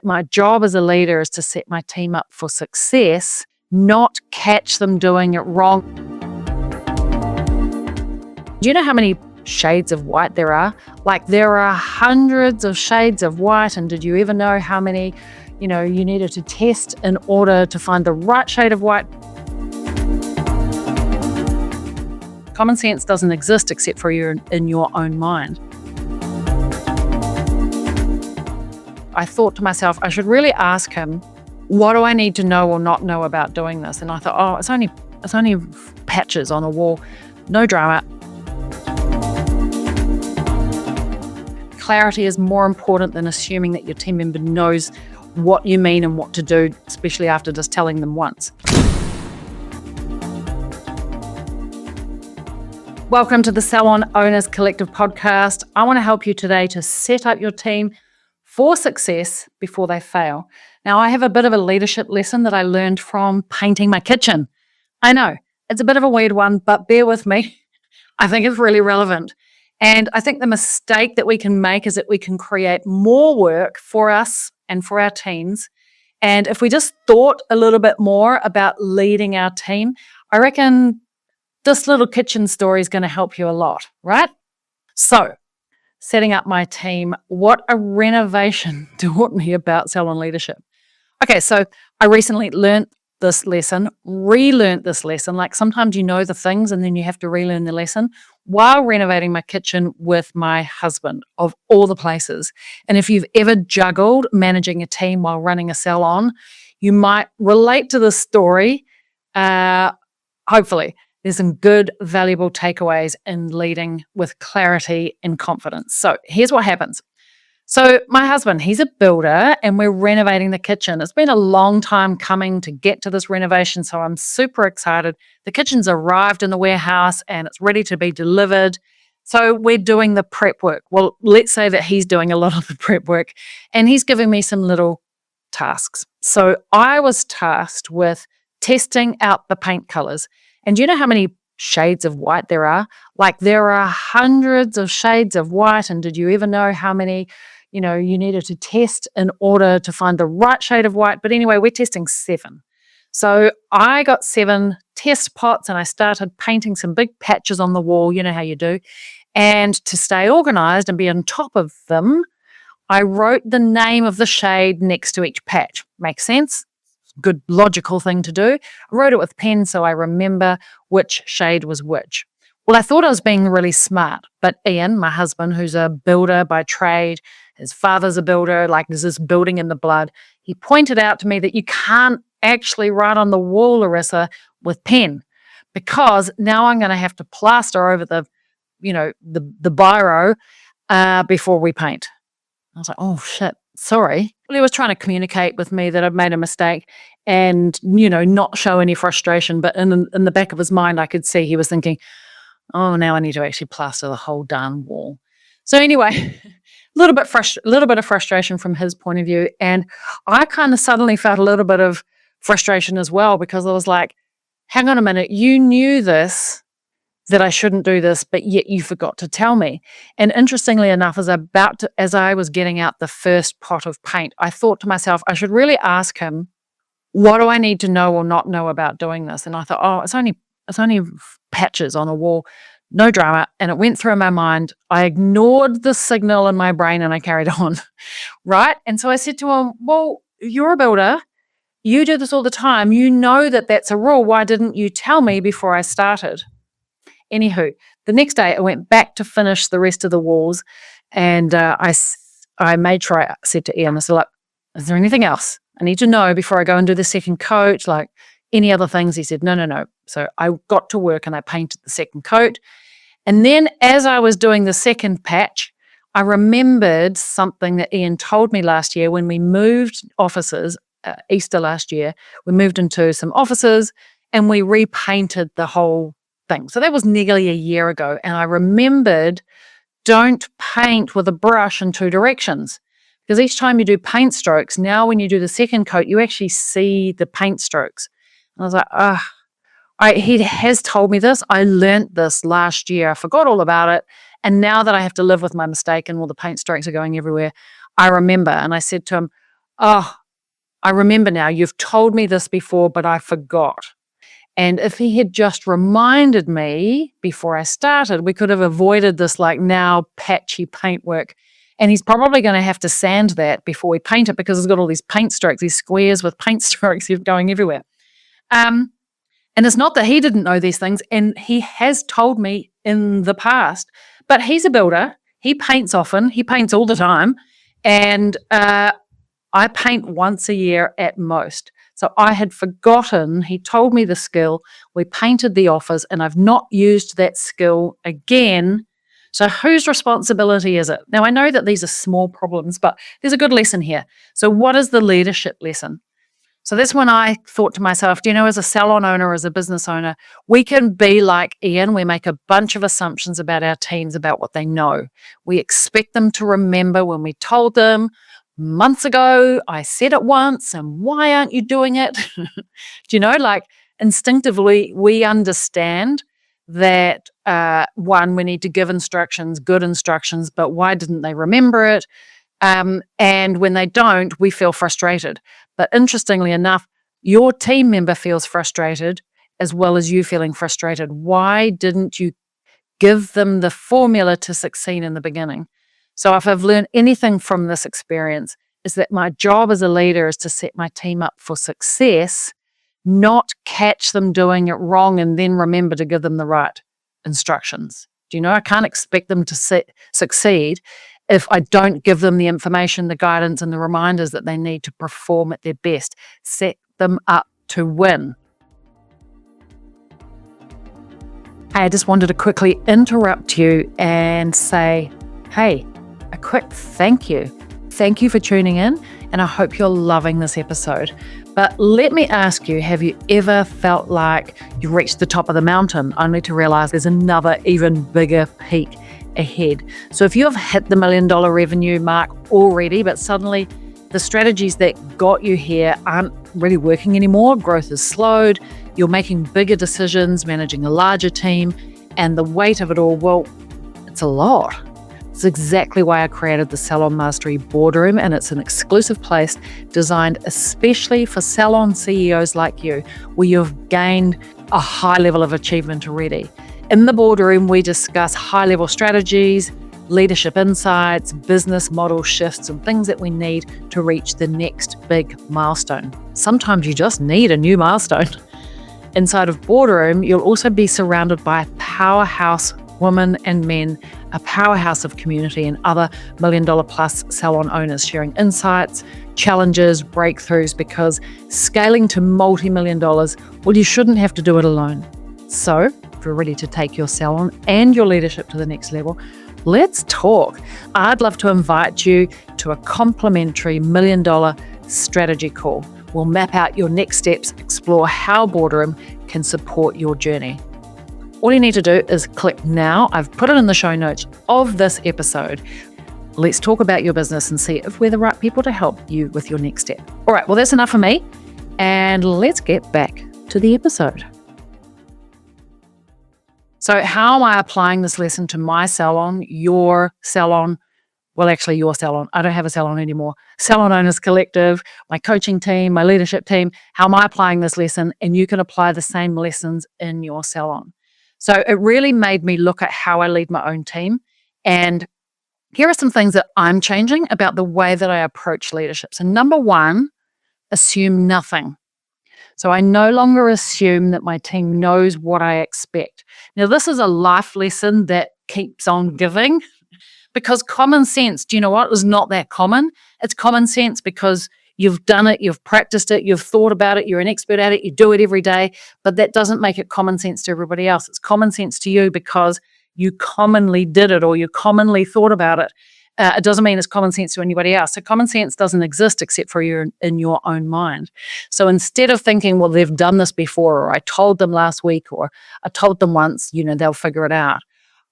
my job as a leader is to set my team up for success, not catch them doing it wrong. Do you know how many shades of white there are? Like, there are hundreds of shades of white, and did you ever know how many, you needed to test in order to find the right shade of white? Common sense doesn't exist except for you in your own mind. I thought to myself, I should really ask him, what do I need to know or not know about doing this? And I thought, it's only patches on a wall, no drama. Clarity is more important than assuming that your team member knows what you mean and what to do, especially after just telling them once. Welcome to the Salon Owners Collective podcast. I want to help you today to set up your team for success before they fail. Now, I have a bit of a leadership lesson that I learned from painting my kitchen. I know, it's a bit of a weird one, but bear with me. I think it's really relevant. And I think the mistake that we can make is that we can create more work for us and for our teams. And if we just thought a little bit more about leading our team, I reckon this little kitchen story is going to help you a lot, right? So, setting up my team, what a renovation taught me about Salon leadership. Okay, so I recently learned this lesson, relearned this lesson. Like, sometimes you know the things and then you have to relearn the lesson, while renovating my kitchen with my husband, of all the places. And if you've ever juggled managing a team while running a salon, you might relate to this story. Hopefully, there's some good, valuable takeaways in leading with clarity and confidence. So here's what happens. So my husband, he's a builder, and we're renovating the kitchen. It's been a long time coming to get to this renovation, so I'm super excited. The kitchen's arrived in the warehouse and it's ready to be delivered. So we're doing the prep work. Well, let's say that he's doing a lot of the prep work, and he's giving me some little tasks. So I was tasked with testing out the paint colors. And do you know how many shades of white there are? Like, there are hundreds of shades of white, and did you ever know how many you needed to test in order to find the right shade of white? But anyway, we're testing 7. So I got 7 test pots and I started painting some big patches on the wall, you know how you do. And to stay organized and be on top of them, I wrote the name of the shade next to each patch. Makes sense? Good logical thing to do. I wrote it with pen so I remember which shade was which. Well, I thought I was being really smart, but Ian, my husband, who's a builder by trade, his father's a builder, like there's this building in the blood, he pointed out to me that you can't actually write on the wall, Larissa, with pen, because now I'm going to have to plaster over the biro before we paint. I was like, oh shit, sorry. Well, he was trying to communicate with me that I'd made a mistake and, not show any frustration, but in the back of his mind, I could see he was thinking, oh, now I need to actually plaster the whole darn wall. So anyway, a little bit of frustration from his point of view. And I kind of suddenly felt a little bit of frustration as well, because I was like, hang on a minute, you knew this, that I shouldn't do this, but yet you forgot to tell me. And interestingly enough, as I was getting out the first pot of paint, I thought to myself, I should really ask him, what do I need to know or not know about doing this? And I thought, it's only patches on a wall, no drama. And it went through my mind. I ignored the signal in my brain and I carried on, right? And so I said to him, well, you're a builder. You do this all the time. You know that that's a rule. Why didn't you tell me before I started? Anywho, the next day I went back to finish the rest of the walls, and I made sure I said to Ian, I said, look, is there anything else I need to know before I go and do the second coat? Like, any other things? He said, no. So I got to work and I painted the second coat. And then as I was doing the second patch, I remembered something that Ian told me last year when we moved offices, Easter last year. We moved into some offices and we repainted the whole thing. So that was nearly a year ago. And I remembered, don't paint with a brush in 2 directions. Because each time you do paint strokes, now when you do the second coat, you actually see the paint strokes. And I was like, he has told me this. I learnt this last year. I forgot all about it. And now that I have to live with my mistake and all the paint strokes are going everywhere, I remember. And I said to him, Oh, I remember now. You've told me this before, but I forgot. And if he had just reminded me before I started, we could have avoided this like now patchy paintwork. And he's probably going to have to sand that before we paint it because it's got all these paint strokes, these squares with paint strokes going everywhere. Um, and it's not that he didn't know these things, and he has told me in the past, but he's a builder. He paints often, he paints all the time. And I paint once a year at most. So I had forgotten, he told me the skill, we painted the office, and I've not used that skill again. So whose responsibility is it? Now, I know that these are small problems, but there's a good lesson here. So what is the leadership lesson? So that's when I thought to myself, as a salon owner, as a business owner, we can be like Ian. We make a bunch of assumptions about our teams, about what they know. We expect them to remember when we told them months ago, I said it once, and why aren't you doing it? Like instinctively, we understand that one, we need to give instructions, good instructions, but why didn't they remember it? And when they don't, we feel frustrated. But interestingly enough, your team member feels frustrated as well as you feeling frustrated. Why didn't you give them the formula to succeed in the beginning? So if I've learned anything from this experience, is that my job as a leader is to set my team up for success, not catch them doing it wrong and then remember to give them the right instructions. I can't expect them to succeed if I don't give them the information, the guidance, and the reminders that they need to perform at their best. Set them up to win. Hey, I just wanted to quickly interrupt you and say, hey, a quick thank you. Thank you for tuning in, and I hope you're loving this episode. But let me ask you, have you ever felt like you reached the top of the mountain only to realize there's another even bigger peak ahead? So if you have hit the $1 million revenue mark already, but suddenly the strategies that got you here aren't really working anymore, growth has slowed, you're making bigger decisions, managing a larger team, and the weight of it all, well, it's a lot. It's exactly why I created the Salon Mastery Boardroom, and it's an exclusive place designed especially for salon CEOs like you, where you've gained a high level of achievement already. In the boardroom, we discuss high-level strategies, leadership insights, business model shifts, and things that we need to reach the next big milestone. Sometimes you just need a new milestone. Inside of Boardroom, you'll also be surrounded by powerhouse women and men, a powerhouse of community, and other $1 million plus salon owners sharing insights, challenges, breakthroughs, because scaling to multi-million dollars, well, you shouldn't have to do it alone. So if you're ready to take your salon and your leadership to the next level, let's talk. I'd love to invite you to a complimentary $1 million strategy call. We'll map out your next steps, explore how Boardroom can support your journey. All you need to do is click now. I've put it in the show notes of this episode. Let's talk about your business and see if we're the right people to help you with your next step. All right, well, that's enough for me. And let's get back to the episode. So how am I applying this lesson to my salon, your salon? Well, actually, your salon. I don't have a salon anymore. Salon Owners Collective, my coaching team, my leadership team. How am I applying this lesson? And you can apply the same lessons in your salon. So it really made me look at how I lead my own team. And here are some things that I'm changing about the way that I approach leadership. So number one, assume nothing. So I no longer assume that my team knows what I expect. Now, this is a life lesson that keeps on giving, because common sense, do you know what, is not that common. It's common sense because you've done it, you've practiced it, you've thought about it, you're an expert at it, you do it every day, but that doesn't make it common sense to everybody else. It's common sense to you because you commonly did it or you commonly thought about it. It doesn't mean it's common sense to anybody else. So common sense doesn't exist except for you in your own mind. So instead of thinking, well, they've done this before, or I told them last week, or I told them once, they'll figure it out,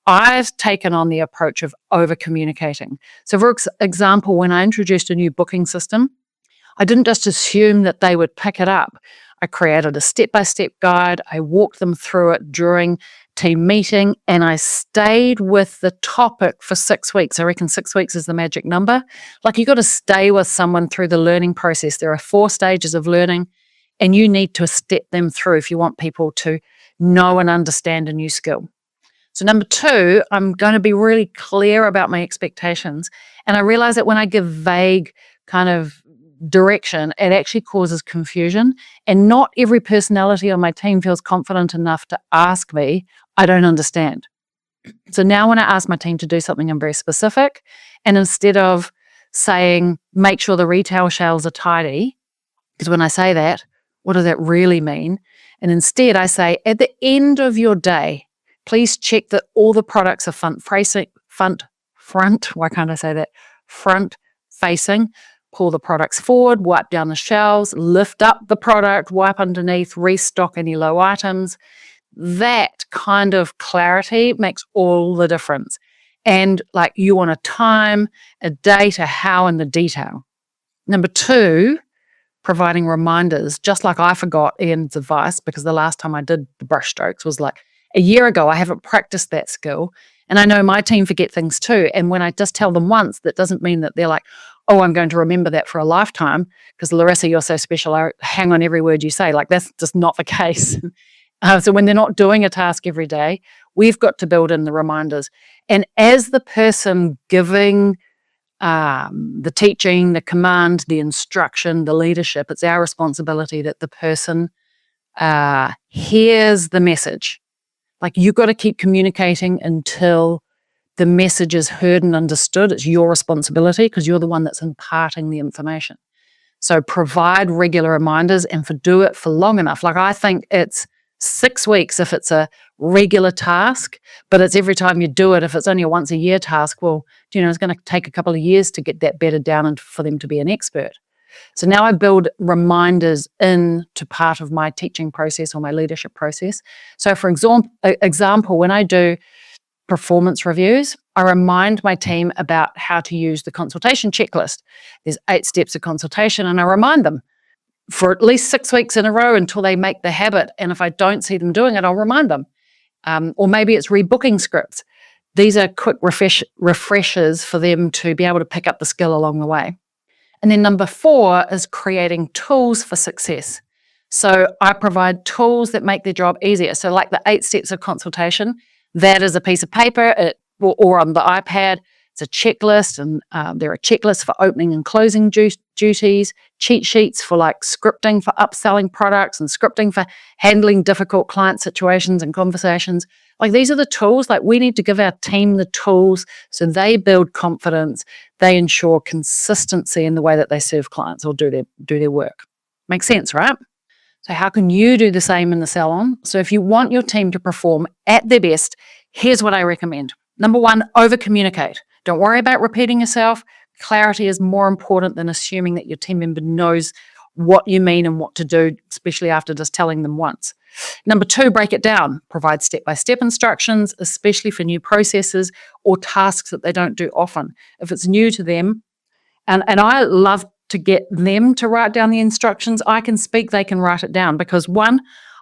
I've taken on the approach of over-communicating. So for example, when I introduced a new booking system, I didn't just assume that they would pick it up. I created a step-by-step guide. I walked them through it during team meeting, and I stayed with the topic for 6 weeks. I reckon 6 weeks is the magic number. Like, you got to stay with someone through the learning process. There are 4 stages of learning, and you need to step them through if you want people to know and understand a new skill. So number 2, I'm going to be really clear about my expectations. And I realize that when I give vague kind of direction, it actually causes confusion. And not every personality on my team feels confident enough to ask me, I don't understand. So now when I ask my team to do something, I'm very specific. And instead of saying, make sure the retail shelves are tidy, because when I say that, what does that really mean? And instead I say, at the end of your day, please check that all the products are front facing. Pull the products forward, wipe down the shelves, lift up the product, wipe underneath, restock any low items. That kind of clarity makes all the difference. And like, you want a time, a date, a how, and the detail. Number 2, providing reminders, just like I forgot Ian's advice, because the last time I did the brush strokes was like a year ago. I haven't practiced that skill. And I know my team forget things too. And when I just tell them once, that doesn't mean that they're like, oh, I'm going to remember that for a lifetime, because Larissa, you're so special, I hang on every word you say. Like, that's just not the case. So when they're not doing a task every day, we've got to build in the reminders. And as the person giving the teaching, the command, the instruction, the leadership, it's our responsibility that the person hears the message. Like, you've got to keep communicating until the message is heard and understood. It's your responsibility because you're the one that's imparting the information. So provide regular reminders and do it for long enough. Like, I think it's 6 weeks if it's a regular task, but it's every time you do it. If it's only a once a year task, well, it's going to take a couple of years to get that bedded down and for them to be an expert. So now I build reminders into part of my teaching process or my leadership process. So for example, when I do performance reviews, I remind my team about how to use the consultation checklist. There's 8 steps of consultation, and I remind them for at least 6 weeks in a row until they make the habit. And if I don't see them doing it, I'll remind them. Or maybe it's rebooking scripts. These are quick refreshers for them to be able to pick up the skill along the way. And then number 4 is creating tools for success. So I provide tools that make their job easier. So like the 8 steps of consultation, that is a piece of paper or on the iPad. It's a checklist, and there are checklists for opening and closing duties, cheat sheets for like scripting for upselling products, and scripting for handling difficult client situations and conversations. Like, these are the tools. Like, we need to give our team the tools so they build confidence, they ensure consistency in the way that they serve clients or do their work. Makes sense, right? So how can you do the same in the salon? So if you want your team to perform at their best, here's what I recommend. Number 1, over-communicate. Don't worry about repeating yourself. Clarity is more important than assuming that your team member knows what you mean and what to do, especially after just telling them once. Number 2, break it down. Provide step-by-step instructions, especially for new processes or tasks that they don't do often. If it's new to them, and I love to get them to write down the instructions. I can speak, they can write it down, because 1,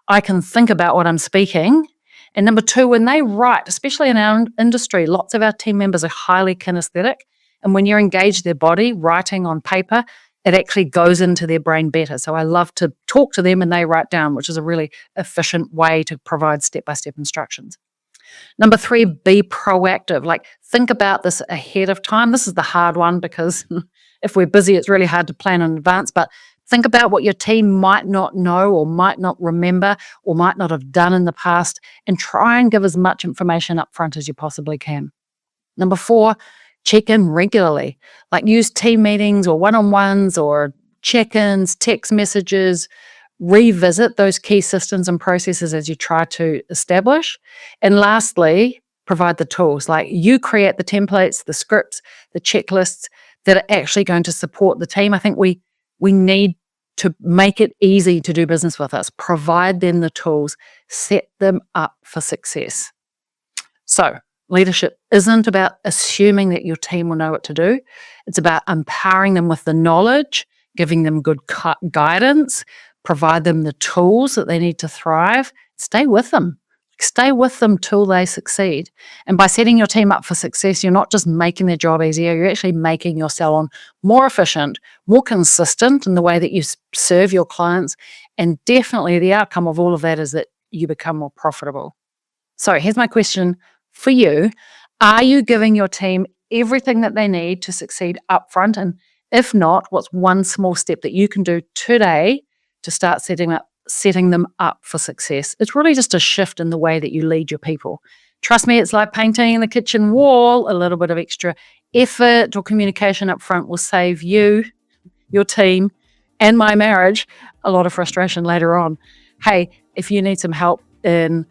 I can think about what I'm speaking. And number 2, when they write, especially in our industry, lots of our team members are highly kinesthetic. And when you engage their body writing on paper, it actually goes into their brain better. So I love to talk to them and they write down, which is a really efficient way to provide step-by-step instructions. Number 3, be proactive. Like, think about this ahead of time. This is the hard one, because if we're busy, it's really hard to plan in advance. But think about what your team might not know or might not remember or might not have done in the past, and try and give as much information up front as you possibly can. Number 4, check in regularly. Like, use team meetings or one-on-ones or check-ins, text messages. Revisit those key systems and processes as you try to establish. And lastly, provide the tools. Like, you create the templates, the scripts, the checklists that are actually going to support the team. I think we need to make it easy to do business with us. Provide them the tools, set them up for success. So leadership isn't about assuming that your team will know what to do. It's about empowering them with the knowledge, giving them good guidance, provide them the tools that they need to thrive. Stay with them. Stay with them till they succeed. And by setting your team up for success, you're not just making their job easier, you're actually making your salon more efficient, more consistent in the way that you serve your clients. And definitely the outcome of all of that is that you become more profitable. So here's my question for you. Are you giving your team everything that they need to succeed upfront? And if not, what's one small step that you can do today to start setting them up for success? It's really just a shift in the way that you lead your people. Trust me, it's like painting the kitchen wall. A little bit of extra effort or communication up front will save you, your team, and my marriage a lot of frustration later on. Hey, if you need some help in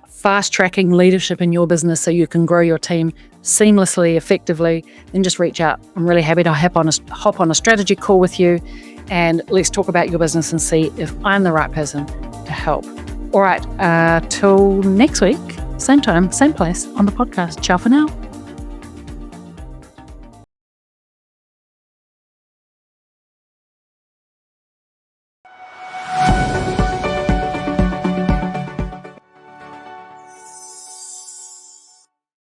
fast-tracking leadership in your business so you can grow your team seamlessly, effectively, then just reach out. I'm really happy to hop on a strategy call with you, and let's talk about your business and see if I'm the right person to help. All right, till next week, same time, same place on the podcast. Ciao for now.